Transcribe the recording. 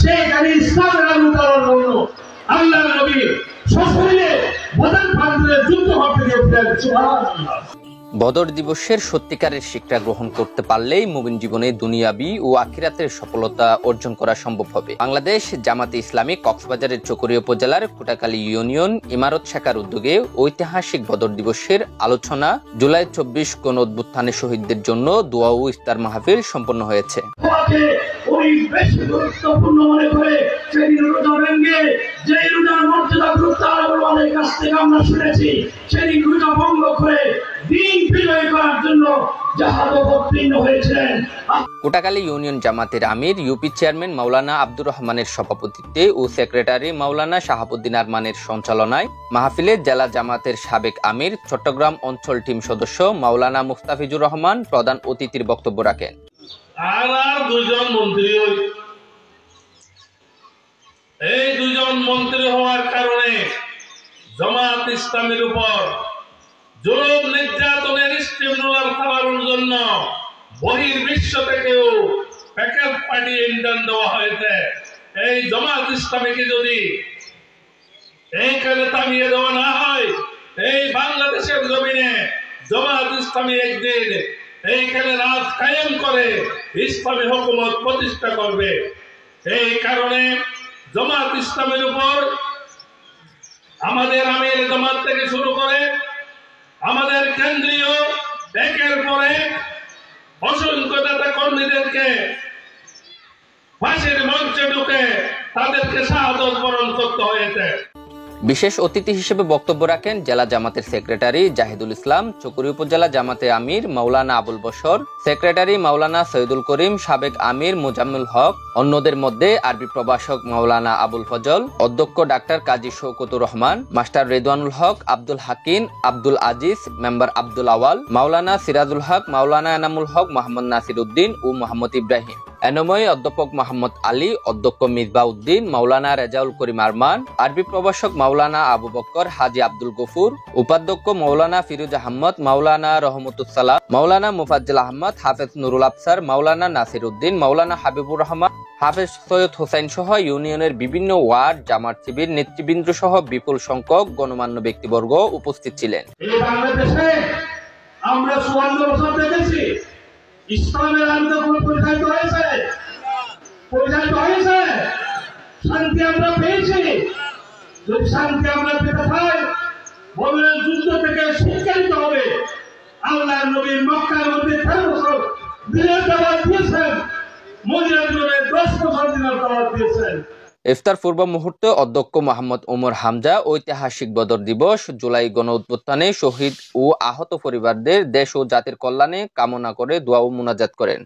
সেখানে ইসলামের আলো দেওয়ার জন্য আল্লাহর নবী সশরীরে বদর প্রান্তরে যুদ্ধ করতে গিয়েছিলেন। সুবহানাল্লাহ। বদর দিবসের সত্যিকারের শিক্ষা গ্রহণ করতে পারলেই মুমিন জীবনে দুনিয়াবি ও আখিরাতের সফলতা অর্জন করা সম্ভব হবে। বাংলাদেশ জামাতে ইসলামী কক্সবাজারের চকরিয়া উপজেলার কোটাখালী ইউনিয়ন ইমারত শাখার উদ্যোগে ঐতিহাসিক বদর দিবসের আলোচনা জুলাই 24 গণ অভ্যুত্থানের শহীদদের জন্য দোয়া ও ইফতার মাহফিল সম্পন্ন হয়েছে। গুরুত্বপূর্ণ মনে করে সেদিন রোজা ভেঙে যে রোজার মর্যাদা গুরুত্বের কাছ থেকে আমরা শুনেছি, সেদিন রোজা ভঙ্গ করে দিন বিজয় করার জন্য জাহাদ অবতীর্ণ হয়েছিলেন। কোটাখালী ইউনিয়ন জামাতের আমির ইউপি চেয়ারম্যান মাওলানা আব্দুর রহমানের সভাপতিত্বে ও সেক্রেটারি মাওলানা শাহাবুদ্দিন আরমানের সঞ্চালনায় মাহফিলে জেলা জামাতের সাবেক আমির চট্টগ্রাম অঞ্চল টিম সদস্য মাওলানা মুস্তাফিজুর রহমান প্রধান অতিথির বক্তব্য রাখেন। আর দুজন মন্ত্রী, এই দুজন মন্ত্রী হওয়ার কারণে জামাত ইসলামের উপর জুলুম নির্যাতনের স্টিমুলার চালানোর জন্য বহির্বিশ্ব থেকেও প্যাকেজ পাঠিয়ে ইন্ধন দেওয়া হয়েছে। এই জামাত ইসলামীকে যদি এইখানে থামিয়ে দেওয়া না হয়, এই বাংলাদেশের জমিনে জামাত ইসলামী একদিন এইখানে রাজ কায়েম করে ইসলামী হুকুমত প্রতিষ্ঠা করবে। এই কারণে জামাত ইসলামের উপর আমাদের আমির জামাত থেকে শুরু করে আমাদের কেন্দ্রীয় একের পর এক অসংখ্য নেতা কর্মীদেরকে ফাঁসির মঞ্চে ঢুকে তাদেরকে শাহাদত বরণ করতে হয়েছে। বিশেষ অতিথি হিসেবে বক্তব্য রাখেন জেলা জামাতের সেক্রেটারি জাহিদুল ইসলাম, চকরিয়া উপজেলা জামাতে আমির মাওলানা আবুল বশর, সেক্রেটারি মাওলানা সৈয়দুল করিম, সাবেক আমির মুজাম্মিল হক, অন্যদের মধ্যে আরবি প্রভাষক মাওলানা আবুল ফজল, অধ্যক্ষ ডাক্তার কাজী শওকতুর রহমান, মাস্টার রেদওয়ানুল হক, আব্দুল হাকিম, আব্দুল আজিজ, মেম্বার আব্দুল আওয়াল, মাওলানা সিরাজুল হক, মাওলানা এনামুল হক, মোহাম্মদ নাসির উদ্দিন ও মোহাম্মদ ইব্রাহিম, এনময় অধ্যাপক মোহাম্মদ আলী, অধ্যক্ষ মিসবাহ উদ্দিন, মাওলানা রেজাউল করিম আরমান, আরবি প্রভাষক মাওলানা আবু বক্কর হাজি আব্দুল গফুর, উপাধ্যক্ষ মাওলানা ফিরোজ আহমদ, মাওলানা রহমতুসালাম, মাওলানা মুফাজ্জল আহমদ, হাফেজ নুরুল আফসার, মাওলানা নাসির উদ্দিন, মাওলানা হাবিবুর রহমান, হাফেজ সৈয়দ হোসেন সহ ইউনিয়নের বিভিন্ন ওয়ার্ড জামাত শিবির নেতৃবৃন্দ সহ বিপুল সংখ্যক গণমান্য ব্যক্তিবর্গ উপস্থিত ছিলেন। বাংলাদেশে আমরা 54 বছর দেখেছি ইসলামের আন্দোলন পরিচালিত হয়েছে, শান্তি আমরা পেয়েছি। যদি শান্তি আমরা পেতে চাই, বদরের যুদ্ধ থেকে শিক্ষা নিতে হবে। আল্লাহর নবী মক্কার মধ্যে 13 বছর দিনের দাওয়াত দিয়েছেন, মদিনায় 10 বছর দিনের দাওয়াত দিয়েছেন। ইফতার পূর্ব মুহূর্তে অধ্যক্ষ মোহাম্মদ ওমর হামজা ঐতিহাসিক বদর দিবস জুলাই গণ অভ্যুত্থানে শহীদ ও আহত পরিবারদের দেশ ও জাতির কল্যাণে কামনা করে দোয়া ও মুনাজাত করেন।